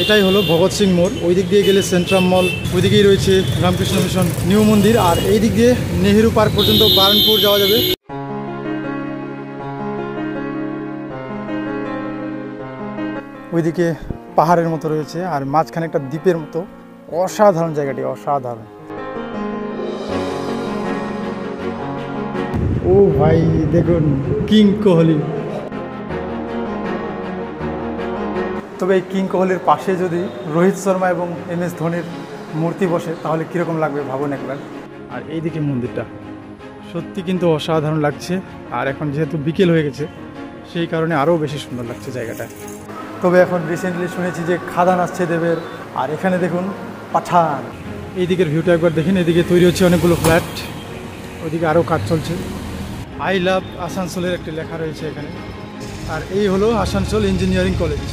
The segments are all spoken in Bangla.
এটাই হলো ভগৎ সিং মোড়। ওই দিক দিয়ে গেলে সেন্ট্রাম মল, ওই দিকেই রয়েছে রামকৃষ্ণ মিশন নিউ মন্দির, আর এই দিক দিয়ে নেহেরু পার্ক পর্যন্ত বারণপুর যাওয়া যাবে। ওইদিকে পাহাড়ের মতো রয়েছে আর মাঝখানে একটা দ্বীপের মতো। অসাধারণ জায়গাটি, অসাধারণ। ও ভাই দেখুন কিং কোহলি। তবে এই কিং কোহলির পাশে যদি রোহিত শর্মা এবং MS ধোনির মূর্তি বসে তাহলে কীরকম লাগবে ভাবুন একবার। আর এইদিকে মন্দিরটা সত্যি কিন্তু অসাধারণ লাগছে। আর এখন যেহেতু বিকেল হয়ে গেছে সেই কারণে আরও বেশি সুন্দর লাগছে জায়গাটা। তবে এখন রিসেন্টলি শুনেছি যে খাদান আসছে দেবের। আর এখানে দেখুন পাঠান। এই দিকের ভিউটা একবার দেখেন। এদিকে তৈরি হচ্ছে অনেকগুলো ফ্ল্যাট, ওইদিকে আরও কাজ চলছে। আই লাভ আসানসোলের একটি লেখা রয়েছে এখানে। আর এই হলো আসানসোল ইঞ্জিনিয়ারিং কলেজ।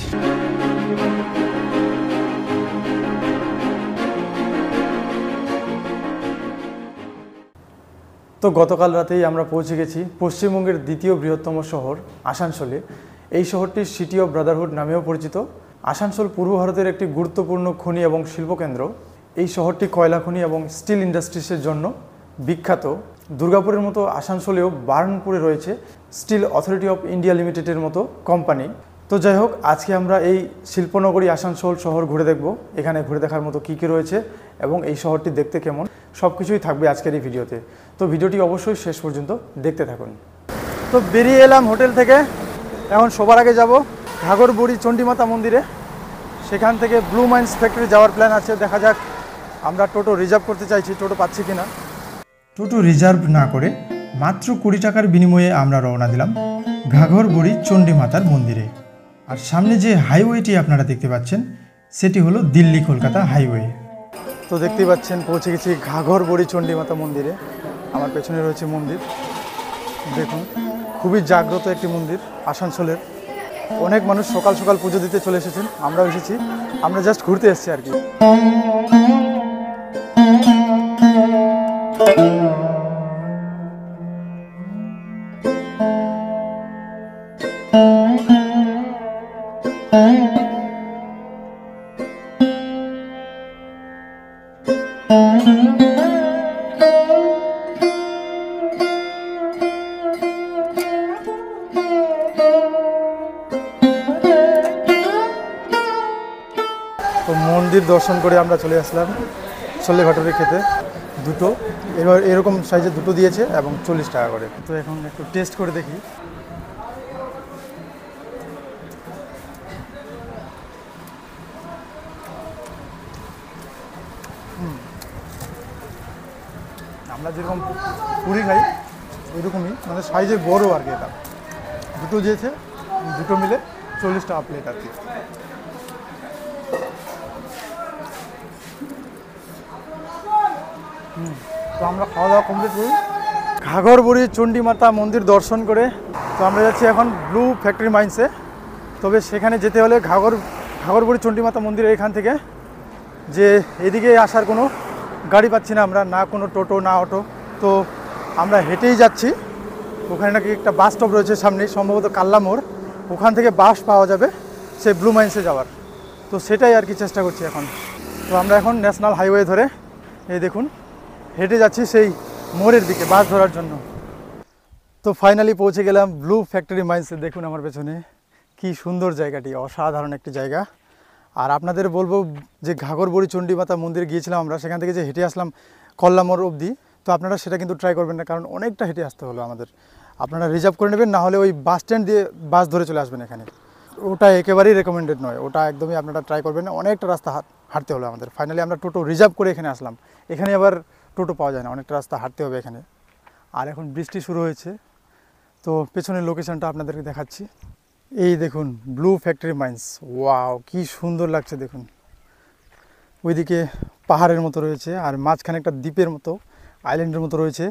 তো গতকাল রাতেই আমরা পৌঁছে গেছি পশ্চিমবঙ্গের দ্বিতীয় বৃহত্তম শহর আসানসোলে। এই শহরটি সিটি অফ ব্রাদারহুড নামেও পরিচিত। আসানসোল পূর্ব ভারতের একটি গুরুত্বপূর্ণ খনি এবং শিল্পকেন্দ্র। এই শহরটি কয়লা খনি এবং স্টিল ইন্ডাস্ট্রিজের জন্য বিখ্যাত। দুর্গাপুরের মতো আসানসোলেও বারণপুরে রয়েছে স্টিল অথরিটি অফ ইন্ডিয়া লিমিটেডের মতো কোম্পানি। তো যাই হোক, আজকে আমরা এই শিল্পনগরী আসানসোল শহর ঘুরে দেখব। এখানে ঘুরে দেখার মতো কী কী রয়েছে এবং এই শহরটি দেখতে কেমন, সব কিছুই থাকবে আজকের এই ভিডিওতে। তো ভিডিওটি অবশ্যই শেষ পর্যন্ত দেখতে থাকুন। তো বেরিয়ে এলাম হোটেল থেকে। এখন সবার আগে যাব ঘাঘরবুড়ি চণ্ডীমাতা মন্দিরে। সেখান থেকে ব্লু মাইন্স ফ্যাক্টরি যাওয়ার প্ল্যান আছে। দেখা যাক, আমরা টোটো রিজার্ভ করতে চাইছি, টোটো পাচ্ছি কিনা। টোটো রিজার্ভ না করে মাত্র 20 টাকার বিনিময়ে আমরা রওনা দিলাম ঘাঘরবুড়ি চণ্ডীমাতার মন্দিরে। আর সামনে যে হাইওয়েটি আপনারা দেখতে পাচ্ছেন সেটি হলো দিল্লি কলকাতা হাইওয়ে। তো দেখতেই পাচ্ছেন পৌঁছে গেছি ঘাঘরবুড়ি চণ্ডীমাতা মন্দিরে। আমার পেছনে রয়েছে মন্দির, দেখুন খুবই জাগ্রত একটি মন্দির আসানসোলের। অনেক মানুষ সকাল সকাল পুজো দিতে চলে এসেছেন, আমরাও এসেছি। আমরা জাস্ট ঘুরতে এসেছি আর কি। তো মন্দির দর্শন করে আমরা চলে আসলাম ছোলে ভাটুরে খেতে। দুটো এবার এরকম সাইজে দুটো দিয়েছে এবং 40 টাকা করে। তো এখন একটু টেস্ট করে দেখি। আমরা যেরকম পুরি খাই ওইরকমই, মানে সাইজে বড় আর কি। এটা দুটো দিয়েছে, দুটো মিলে 40 টাকা প্লেট আর কি। তো আমরা খাওয়া দাওয়া কমপ্লিট করি ঘাঘরবুড়ি চণ্ডীমাতা মন্দির দর্শন করে। তো আমরা যাচ্ছি এখন ব্লু ফ্যাক্টরি মাইন্সে। তবে সেখানে যেতে হলে ঘাঘরবুড়ি চণ্ডীমাতা মন্দিরের এখান থেকে যে এদিকে আসার কোনো গাড়ি পাচ্ছি না আমরা, না কোনো টোটো না অটো। তো আমরা হেঁটেই যাচ্ছি। ওখানে নাকি একটা বাস স্টপ রয়েছে সামনে, সম্ভবত কাল্লা মোড়। ওখান থেকে বাস পাওয়া যাবে সেই ব্লু মাইন্সে যাওয়ার। তো সেটাই আর কি চেষ্টা করছি এখন। তো আমরা এখন ন্যাশনাল হাইওয়ে ধরে এই দেখুন হেঁটে যাচ্ছি সেই মোড়ের দিকে বাস ধরার জন্য। তো ফাইনালি পৌঁছে গেলাম ব্লু ফ্যাক্টরি মাইন্সে। দেখুন আমার পেছনে কি সুন্দর জায়গাটি, অসাধারণ একটি জায়গা। আর আপনাদের বলবো যে ঘাঘরবুড়ি চণ্ডীমাতা মন্দির গিয়েছিলাম আমরা, সেখান থেকে যে হেঁটে আসলাম কল্লা মোড় অবধি, তো আপনারা সেটা কিন্তু ট্রাই করবেন না, কারণ অনেকটা হেঁটে আসতে হলো আমাদের। আপনারা রিজার্ভ করে নেবেন, না হলে ওই বাস স্ট্যান্ড দিয়ে বাস ধরে চলে আসবেন এখানে। ওটা একেবারেই রেকমেন্ডেড নয়, ওটা একদমই আপনারা ট্রাই করবেন না। অনেকটা রাস্তা হাঁটতে হলো আমাদের। ফাইনালি আমরা টোটো রিজার্ভ করে এখানে আসলাম। এখানে আবার টোটো পাওয়া যায় না, অনেকটা রাস্তা হাঁটতে হবে এখানে। আর এখন বৃষ্টি শুরু হয়েছে। তো পেছনের লোকেশনটা আপনাদেরকে দেখাচ্ছি। এই দেখুন ব্লু ফ্যাক্টরি মাইন্স। ওয়াও কি সুন্দর লাগছে দেখুন। ওইদিকে পাহাড়ের মতো রয়েছে আর মাঝখানে একটা দ্বীপের মতো, আইল্যান্ডের মতো রয়েছে।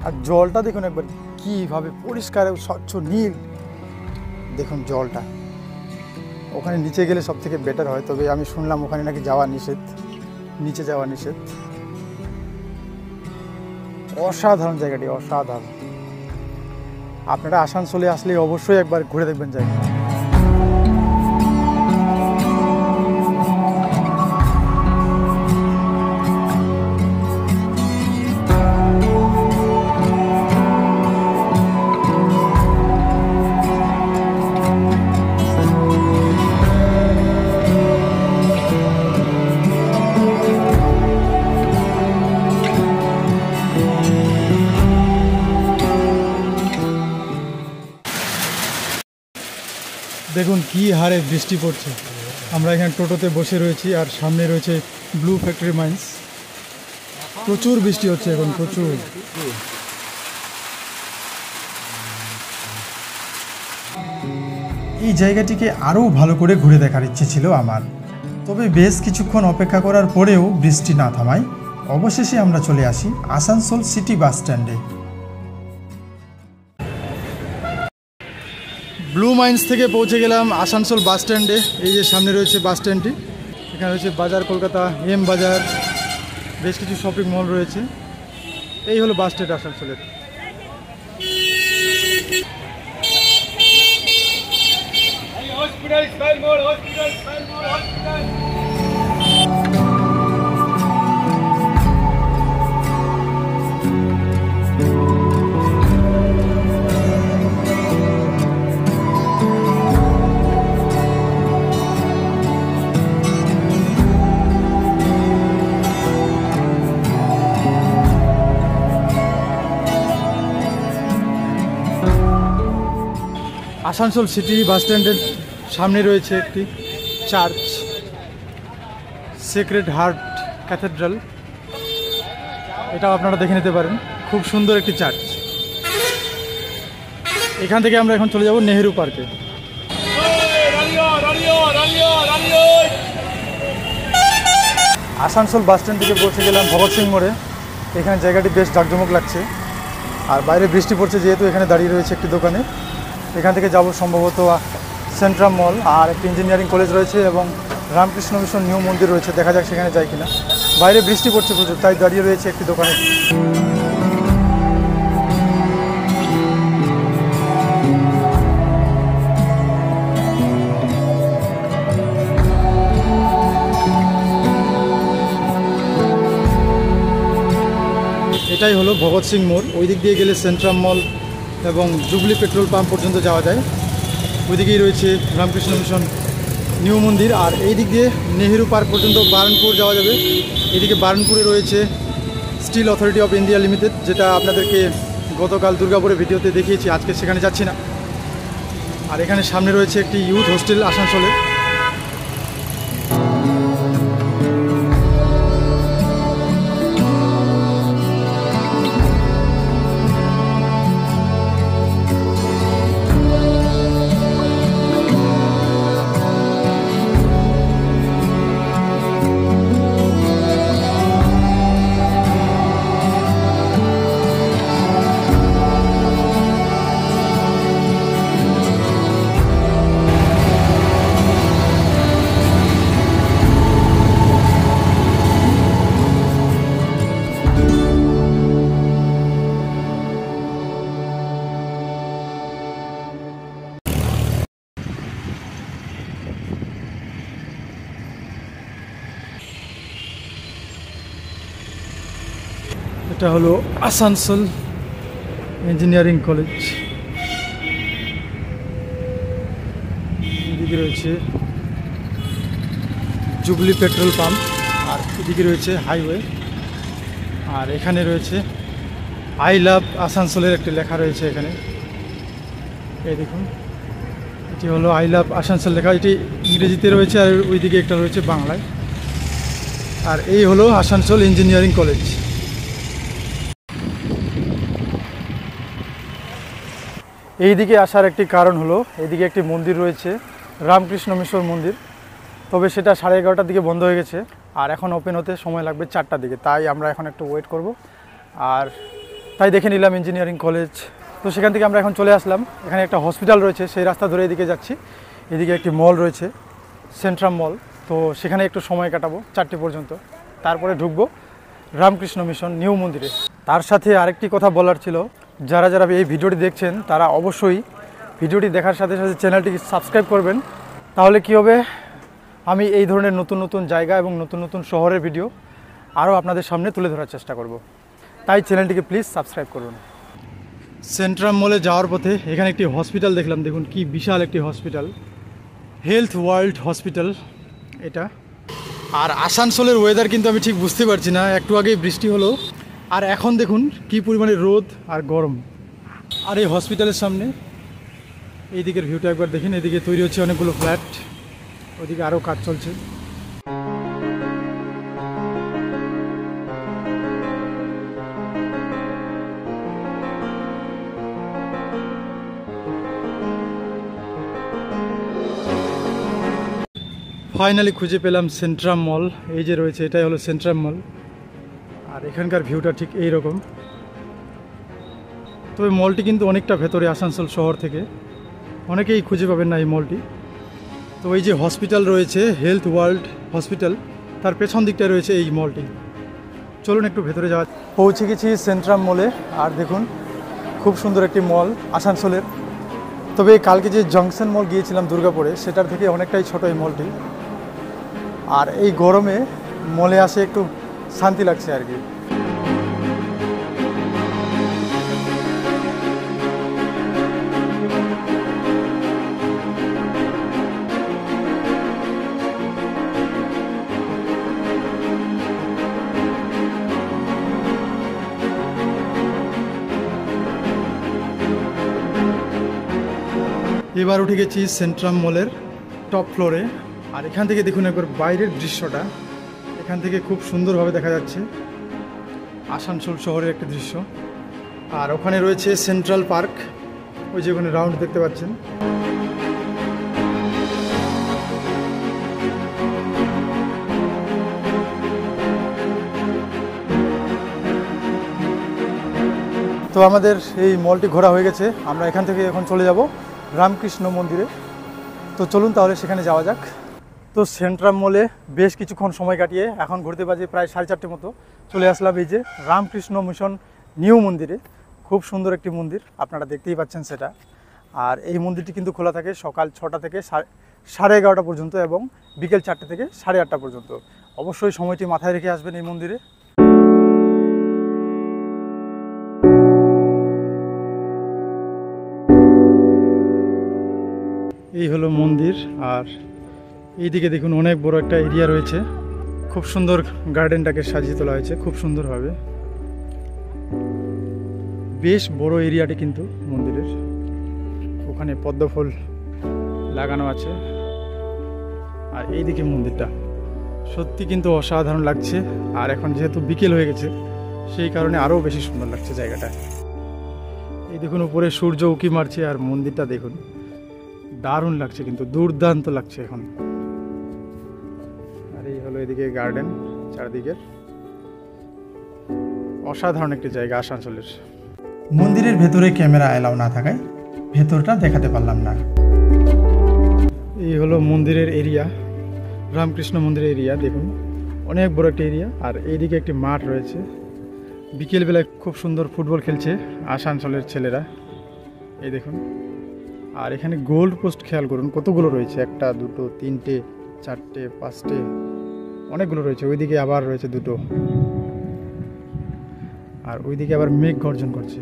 আর জলটা দেখুন একবার কীভাবে পরিষ্কার স্বচ্ছ নীল। দেখুন জলটা, ওখানে নিচে গেলে সব থেকে বেটার হয়। তবে আমি শুনলাম ওখানে নাকি যাওয়া নিষেধ, নিচে যাওয়া নিষেধ। অসাধারণ জায়গাটি, অসাধারণ। আপনারা আসানসোলে আসলে অবশ্যই একবার ঘুরে দেখবেন জায়গা। দেখুন কি হারে বৃষ্টি পড়ছে। আমরা এখানে টোটোতে বসে রয়েছি আর সামনে রয়েছে ব্লু ফ্যাক্টরি মাইন্স। প্রচুর বৃষ্টি হচ্ছে এখন, প্রচুর। এই জায়গাটিকে আরও ভালো করে ঘুরে দেখার ইচ্ছে ছিল আমার, তবে বেশ কিছুক্ষণ অপেক্ষা করার পরেও বৃষ্টি না থামায় অবশেষে আমরা চলে আসি আসানসোল সিটি বাস স্ট্যান্ডে। ব্লু মাইন্স থেকে পৌঁছে গেলাম আসানসোল বাস স্ট্যান্ডে। এই যে সামনে রয়েছে বাস স্ট্যান্ডটি, এখানে রয়েছে বাজার কলকাতা, এম বাজার, বেশ কিছু শপিং মল রয়েছে। এই হলো বাস স্ট্যান্ড আসানসোলের। আসানসোল সিটি বাস স্ট্যান্ডের সামনে রয়েছে একটি চার্চ, সেক্রেড হার্ট ক্যাথেড্রাল। এটাও আপনারা দেখে নিতে পারেন, খুব সুন্দর একটি চার্চ। এখান থেকে আমরা এখন চলে যাব নেহেরু পার্কে। আসানসোল বাস স্ট্যান্ড থেকে পৌঁছে গেলাম ভগৎ সিং মোড়ে। এখানে জায়গাটি বেশ জাঁকজমক লাগছে, আর বাইরে বৃষ্টি পড়ছে যেহেতু এখানে দাঁড়িয়ে রয়েছে একটি দোকানে। এখান থেকে যাব সম্ভবত সেন্ট্রাম মল, আর একটি ইঞ্জিনিয়ারিং কলেজ রয়েছে এবং রামকৃষ্ণ মিশন নিউ মন্দির রয়েছে। দেখা যাক সেখানে যাই কিনা। বাইরে বৃষ্টি পড়ছে প্রচুর, তাই দাঁড়িয়ে রয়েছে একটি দোকানে। এটাই হলো ভগৎ সিং মোড়। ওই দিক দিয়ে গেলে সেন্ট্রাম মল এবং জুবলি পেট্রোল পাম্প পর্যন্ত যাওয়া যায়। ওইদিকেই রয়েছে রামকৃষ্ণ মিশন নিউ মন্দির, আর এই দিক দিয়ে নেহেরু পার্ক পর্যন্ত বারণপুর যাওয়া যাবে। এদিকে বারণপুরে রয়েছে steel authority of India limited, যেটা আপনাদেরকে গতকাল দুর্গাপুরে ভিডিওতে দেখিয়েছি। আজকে সেখানে যাচ্ছি না। আর এখানে সামনে রয়েছে একটি ইউথ হোস্টেল আসানসোলে। এটা হলো আসানসোল ইঞ্জিনিয়ারিং কলেজ। এদিকে রয়েছে জুবলি পেট্রোল পাম্প, আর এদিকে রয়েছে হাইওয়ে, আর এখানে রয়েছে আই লাভ আসানসোলের একটি লেখা রয়েছে এখানে। এই দেখুন, এটি হলো আই লাভ আসানসোল লেখা। এটি ইংরেজিতে রয়েছে আর ওইদিকে একটা রয়েছে বাংলায়। আর এই হলো আসানসোল ইঞ্জিনিয়ারিং কলেজ। এই দিকে আসার একটি কারণ হলো এদিকে একটি মন্দির রয়েছে, রামকৃষ্ণ মিশন মন্দির। তবে সেটা 11:30টার দিকে বন্ধ হয়ে গেছে, আর এখন ওপেন হতে সময় লাগবে 4টার দিকে। তাই আমরা এখন একটু ওয়েট করব, আর তাই দেখে নিলাম ইঞ্জিনিয়ারিং কলেজ। তো সেখান থেকে আমরা এখন চলে আসলাম। এখানে একটা হসপিটাল রয়েছে, সেই রাস্তা ধরে এদিকে যাচ্ছি। এদিকে একটি মল রয়েছে, সেন্ট্রাম মল। তো সেখানে একটু সময় কাটাবো 4টে পর্যন্ত। তারপরে ঢুকবো রামকৃষ্ণ মিশন নিউ মন্দিরে। তার সাথে আরেকটি কথা বলার ছিল, যারা যারা এই ভিডিওটি দেখছেন তারা অবশ্যই ভিডিওটি দেখার সাথে সাথে চ্যানেলটিকে সাবস্ক্রাইব করবেন। তাহলে কি হবে, আমি এই ধরনের নতুন নতুন জায়গা এবং নতুন নতুন শহরের ভিডিও আরও আপনাদের সামনে তুলে ধরার চেষ্টা করব। তাই চ্যানেলটিকে প্লিজ সাবস্ক্রাইব করুন। সেন্ট্রাম মলে যাওয়ার পথে এখানে একটি হসপিটাল দেখলাম, দেখুন কি বিশাল একটি হসপিটাল, হেলথ ওয়ার্ল্ড হসপিটাল এটা। আর আসানসোলের ওয়েদার কিন্তু আমি ঠিক বুঝতে পারছি না, একটু আগেই বৃষ্টি হলো আর এখন দেখুন কি পরিমাণে রোদ আর গরম। আর এই হসপিটালের সামনে এই দিকের ভিউটা একবার দেখেন, এদিকে তৈরি হচ্ছে অনেকগুলো ফ্ল্যাট, ওদিকে আরও কাজ চলছে। ফাইনালি খুঁজে পেলাম সেন্ট্রাম মল, এই যে রয়েছে এটাই হলো সেন্ট্রাম মল। আর এখানকার ভিউটা ঠিক এই রকম। তবে মলটি কিন্তু অনেকটা ভেতরে আসানসোল শহর থেকে, অনেকেই খুঁজে পাবেন না এই মলটি। তো এই যে হসপিটাল রয়েছে হেলথ ওয়ার্ল্ড হসপিটাল, তার পেছন দিকটায় রয়েছে এই মলটি। চলুন একটু ভেতরে যাওয়া। পৌঁছে গেছি সেন্ট্রাম মলে। আর দেখুন খুব সুন্দর একটি মল আসানসোলের। তবে কালকে যে জংশন মল গিয়েছিলাম দুর্গাপুরে, সেটার থেকে অনেকটাই ছোট এই মলটি। আর এই গরমে মলে আসে একটু শান্তি লাগছে আর কি। এবার উঠে গেছি সেন্ট্রাম মলের টপ ফ্লোরে। আর এখান থেকে দেখুন একবার বাইরের দৃশ্যটা, এখান থেকে খুব সুন্দরভাবে দেখা যাচ্ছে আসানসোল শহরের একটি দৃশ্য। আর ওখানে রয়েছে সেন্ট্রাল পার্ক, ওই যে ওখানে রাউন্ড দেখতে পাচ্ছেন। তো আমাদের এই মলটি ঘোরা হয়ে গেছে, আমরা এখান থেকে এখন চলে যাব রামকৃষ্ণ মন্দিরে। তো চলুন তাহলে সেখানে যাওয়া যাক। তো সেন্ট্রাম মলে বেশ কিছুক্ষণ সময় কাটিয়ে এখন ঘুরতে বাজে প্রায় 4:30 মতো চলে আসলাম এই যে রামকৃষ্ণ মিশন নিউ মন্দিরে। খুব সুন্দর একটি মন্দির, আপনারা দেখতেই পাচ্ছেন সেটা। আর এই মন্দিরটি কিন্তু খোলা থাকে সকাল 6টা থেকে 11:30 পর্যন্ত এবং বিকেল 4টে থেকে 8:30 পর্যন্ত। অবশ্যই সময়টি মাথায় রেখে আসবেন এই মন্দিরে। এই হলো মন্দির। আর এইদিকে দেখুন অনেক বড় একটা এরিয়া রয়েছে, খুব সুন্দর গার্ডেনটাকে সাজিয়ে তোলা হয়েছে খুব সুন্দরভাবে। বেশ বড় এরিয়াটি কিন্তু মন্দিরের, ওখানে পদ্ম ফুল লাগানো আছে। আর এইদিকে মন্দিরটা সত্যি কিন্তু অসাধারণ লাগছে। আর এখন যেহেতু বিকেল হয়ে গেছে সেই কারণে আরও বেশি সুন্দর লাগছে জায়গাটা। এই দেখুন উপরে সূর্য উঁকি মারছে আর মন্দিরটা দেখুন দারুণ লাগছে, কিন্তু দুর্দান্ত লাগছে এখন। আর এই হলো এদিকে গার্ডেন, চারদিকের অসাধারণ একটি জায়গা আসানসোলের। মন্দিরের ভেতরে ক্যামেরা অ্যালাউ না থাকায় ভেতরটা দেখাতে পারলাম না। এই হলো মন্দিরের এরিয়া, রামকৃষ্ণ মন্দিরের এরিয়া। দেখুন অনেক বড় একটা এরিয়া। আর এইদিকে একটি মাঠ রয়েছে, বিকেলবেলায় খুব সুন্দর ফুটবল খেলছে আসানসোলের ছেলেরা, এই দেখুন। আর এখানে গোল্ড পোস্ট খেয়াল করুন কতগুলো রয়েছে, 1, 2, 3, 4, 5, অনেকগুলো রয়েছে। ওইদিকে আবার রয়েছে 2। আর ওইদিকে আবার মেঘ গর্জন করছে,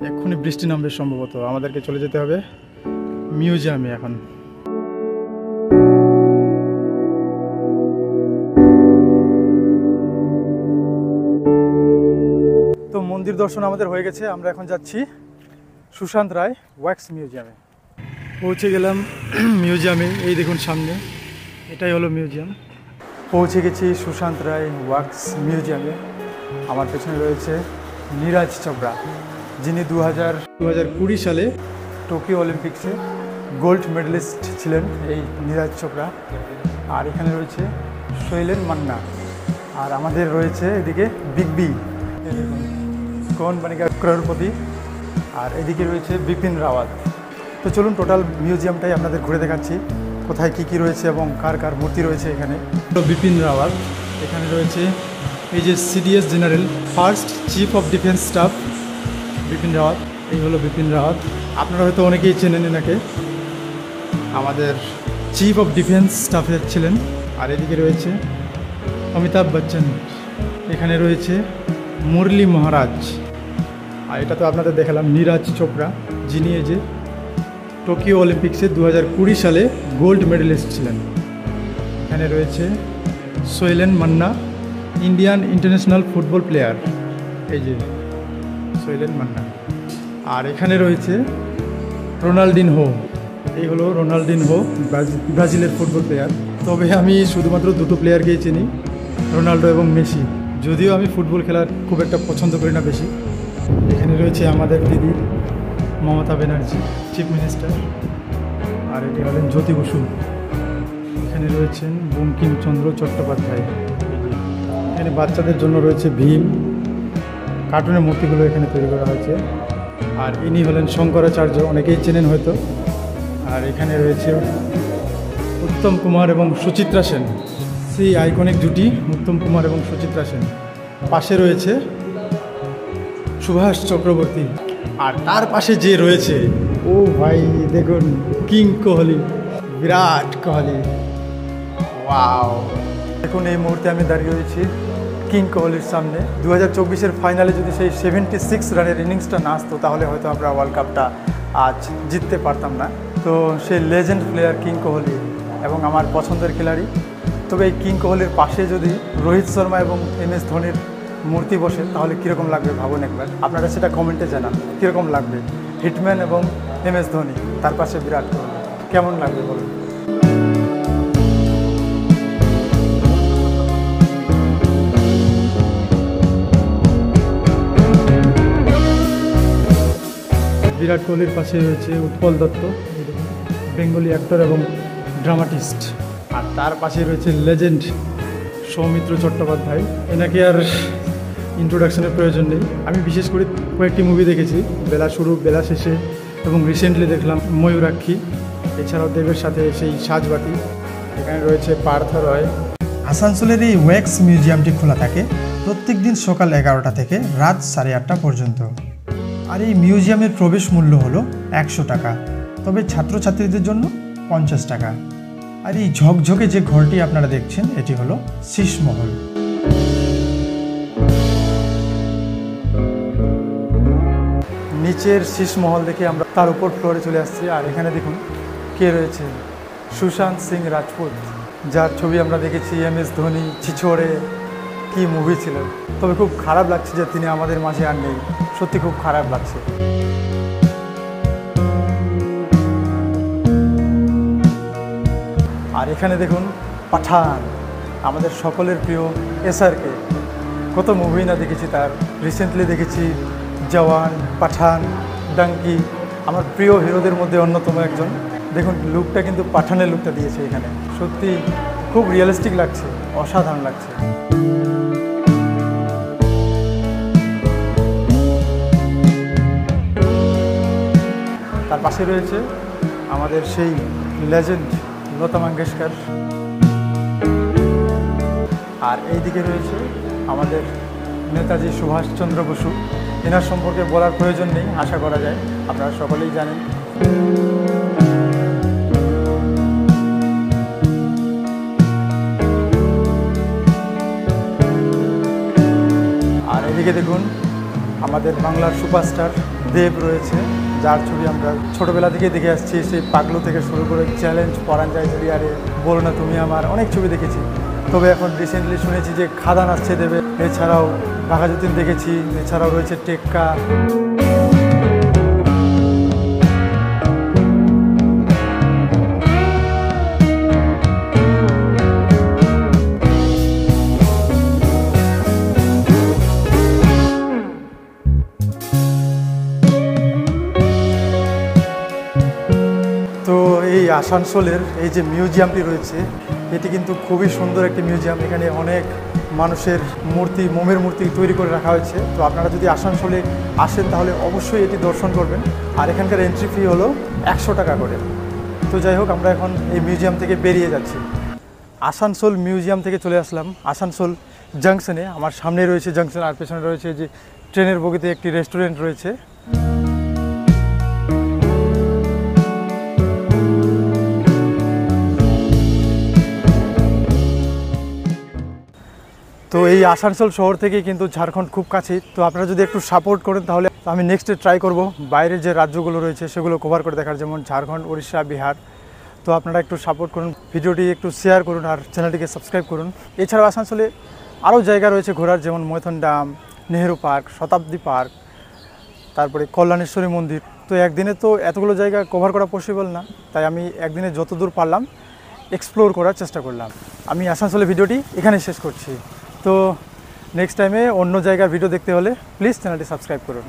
এক্ষুনি বৃষ্টি নামবে সম্ভবত। আমাদেরকে চলে যেতে হবে মিউজিয়ামে এখন। তো মন্দির দর্শন আমাদের হয়ে গেছে, আমরা এখন যাচ্ছি সুশান্ত রায় ওয়াক্স মিউজিয়ামে। পৌঁছে গেলাম মিউজিয়ামে, এই দেখুন সামনে এটাই হলো মিউজিয়াম। পৌঁছে গেছি সুশান্ত রায় ওয়াক্স মিউজিয়ামে। আমার পেছনে রয়েছে নীরাজ চোপড়া, যিনি 2020 সালে টোকিও অলিম্পিক্সে গোল্ড মেডেলিস্ট ছিলেন এই নীরাজ চোপড়া। আর এখানে রয়েছে শৈলেন মান্না। আর আমাদের রয়েছে এদিকে বিগ বি, কৌন বনেগা করোড়পতি। আর এদিকে রয়েছে বিপিন রাওয়াত। তো চলুন টোটাল মিউজিয়ামটাই আপনাদের ঘুরে দেখাচ্ছি। কোথায় কী রয়েছে এবং কার কার মূর্তি রয়েছে এখানে। বিপিন রাওয়াত এখানে রয়েছে, এই যে CDS general first chief of defence staff Bipin Rawat, এই হলো বিপিন রাওয়াত। আপনারা হয়তো অনেকেই চেনেন এনাকে, আমাদের চিফ অফ ডিফেন্স স্টাফের ছিলেন। আর এদিকে রয়েছে অমিতাভ বচ্চন, এখানে রয়েছে মুরলী মহারাজ, আর এটা তো আপনাদের দেখালাম নীরাজ চোপড়া, যিনি এই যে টোকিও অলিম্পিক্সে 2020 সালে গোল্ড মেডেলিস্ট ছিলেন। এখানে রয়েছে Sailen Manna, Indian international football player, এই যে সোহেলেন মান্না। আর এখানে রয়েছে রোনাল্ডিনহো, এই হলো রোনাল্ডিনহো, ব্রাজিলের ফুটবল প্লেয়ার। তবে আমি শুধুমাত্র দুটো প্লেয়ারকেই চিনি, রোনাল্ডো এবং মেসি, যদিও আমি ফুটবল খেলার খুব একটা পছন্দ করি না বেশি। এখানে রয়েছে আমাদের দিদি মমতা ব্যানার্জি, চিফ মিনিস্টার। আর এটি হলেন জ্যোতি বসু। এখানে রয়েছেন বঙ্কিমচন্দ্র চট্টোপাধ্যায়। এখানে বাচ্চাদের জন্য রয়েছে ভীম, কার্টুনের মূর্তিগুলো এখানে তৈরি করা হয়েছে। আর ইনি হলেন শঙ্করাচার্য, অনেকেই চেনেন হয়তো। আর এখানে রয়েছে উত্তম কুমার এবং সুচিত্রা সেন, সেই আইকনিক জুটি উত্তম কুমার এবং সুচিত্রা সেন। পাশে রয়েছে সুভাষ চক্রবর্তী, আর তার পাশে যে রয়েছে, ও ভাই দেখুন, কিং কোহলি, বিরাট কোহলি। ওয়াও, দেখুন এই মুহূর্তে আমি দাঁড়িয়ে রয়েছি কিং কোহলির সামনে। 2024-এর ফাইনালে যদি সেই 76 রানের ইনিংসটা না আসতো, তাহলে হয়তো আমরা ওয়ার্ল্ড কাপটা আজ জিততে পারতাম না। তো সেই লেজেন্ড প্লেয়ার কিং কোহলি এবং আমার পছন্দের খেলাড়ি। তবে এই কিং কোহলির পাশে যদি রোহিত শর্মা এবং MS ধোনির মূর্তি বসে, তাহলে কীরকম লাগবে ভাবুন একবার। আপনারা সেটা কমেন্টে জানান কীরকম লাগবে। হিটম্যান এবং MS ধোনি, তার পাশে বিরাট কোহলি, কেমন লাগবে বলুন। বিরাট কোহলির পাশে রয়েছে উৎপল দত্ত, বেঙ্গলি অ্যাক্টর এবং ড্রামাটিস্ট। আর তার পাশে রয়েছে লেজেন্ড সৌমিত্র চট্টোপাধ্যায়। এনাকে আর ইন্ট্রোডাকশনের প্রয়োজন নেই। আমি বিশেষ করে কয়েকটি মুভি দেখেছি, বেলা শুরু বেলা শেষে, এবং রিসেন্টলি দেখলাম ময়ূরাক্ষী, এছাড়াও দেবের সাথে সেই সাজবাতি। এখানে রয়েছে পার্থ রয়। আসানসোলের এই ওয়্যাক্স মিউজিয়ামটি খোলা থাকে প্রত্যেক দিন সকাল 11টা থেকে রাত 8:30 পর্যন্ত। আর এই মিউজিয়ামের প্রবেশ মূল্য হলো 100 টাকা, তবে ছাত্রছাত্রীদের জন্য 50 টাকা। আর এই ঝকঝকে যে ঘরটি আপনারা দেখছেন, এটি হলো শীষমহল। নিচের শীষমহল দেখে আমরা তার উপর ফ্লোরে চলে আসছি। আর এখানে দেখুন কে রয়েছে, সুশান্ত সিং রাজপুত, যার ছবি আমরা দেখেছি MS ধোনি, ছিছোড়ে, কি মুভি ছিল। তবে খুব খারাপ লাগছে যে তিনি আমাদের মাঝে আর নেই, সত্যি খুব খারাপ লাগছে। আর এখানে দেখুন পাঠান, আমাদের সকলের প্রিয় SRK, কত মুভি না দেখেছি তার। রিসেন্টলি দেখেছি জওয়ান, পাঠান, ডাঙ্কি, আমার প্রিয় হিরোদের মধ্যে অন্যতম একজন। দেখুন লুকটা কিন্তু পাঠানের লুকটা দিয়েছে এখানে, সত্যি খুব রিয়েলিস্টিক লাগছে, অসাধারণ লাগছে। তার পাশে রয়েছে আমাদের সেই লেজেন্ড লতা মঙ্গেশকর। আর এইদিকে রয়েছে আমাদের নেতাজি সুভাষচন্দ্র বসু। এনার সম্পর্কে বলার প্রয়োজন নেই, আশা করা যায় আপনারা সকলেই জানেন। আর এদিকে দেখুন আমাদের বাংলার সুপারস্টার দেব রয়েছে, যার ছবি আমরা ছোটোবেলা থেকে দেখে আসছি। সেই পাগলু থেকে শুরু করে চ্যালেঞ্জ, পরাণ যায় জুলিয়ারে, বলো না তুমি আমার, অনেক ছবি দেখেছি। তবে এখন রিসেন্টলি শুনেছি যে খাদান আসছে দেবে, এছাড়াও বাঘাযতীন দেখেছি, এছাড়াও রয়েছে টেক্কা। তো এই আসানসোলের এই যে মিউজিয়ামটি রয়েছে, এটি কিন্তু খুবই সুন্দর একটি মিউজিয়াম। এখানে অনেক মানুষের মূর্তি, মোমের মূর্তি তৈরি করে রাখা হয়েছে। তো আপনারা যদি আসানসোলে আসেন তাহলে অবশ্যই এটি দর্শন করবেন। আর এখানকার এন্ট্রি ফি হলো 100 টাকা করে। তো যাই হোক, আমরা এখন এই মিউজিয়াম থেকে বেরিয়ে যাচ্ছি। আসানসোল মিউজিয়াম থেকে চলে আসলাম আসানসোল জাংশনে। আমার সামনে রয়েছে জাংশন, আর পেছনে রয়েছে যে ট্রেনের বগিতে একটি রেস্টুরেন্ট রয়েছে। তো এই আসানসোল শহর থেকে কিন্তু ঝাড়খণ্ড খুব কাছেই। তো আপনারা যদি একটু সাপোর্ট করেন তাহলে আমি নেক্সটে ট্রাই করব বাইরের যে রাজ্যগুলো রয়েছে সেগুলো কভার করে দেখার, যেমন ঝাড়খণ্ড, উড়িষ্যা, বিহার। তো আপনারা একটু সাপোর্ট করুন, ভিডিওটি একটু শেয়ার করুন আর চ্যানেলটিকে সাবস্ক্রাইব করুন। এছাড়াও আসানসোলে আরও জায়গা রয়েছে ঘোরার, যেমন মৈথন ড্যাম, নেহেরু পার্ক, শতাব্দী পার্ক, তারপরে কল্যাণেশ্বরী মন্দির। তো একদিনে তো এতগুলো জায়গা কভার করা পসিবল না, তাই আমি একদিনে যতদূর পারলাম এক্সপ্লোর করার চেষ্টা করলাম। আমি আসানসোলের ভিডিওটি এখানে শেষ করছি। তো নেক্সট টাইমে অন্য জায়গার ভিডিও দেখতে হলে প্লিজ চ্যানেলটি সাবস্ক্রাইব করুন।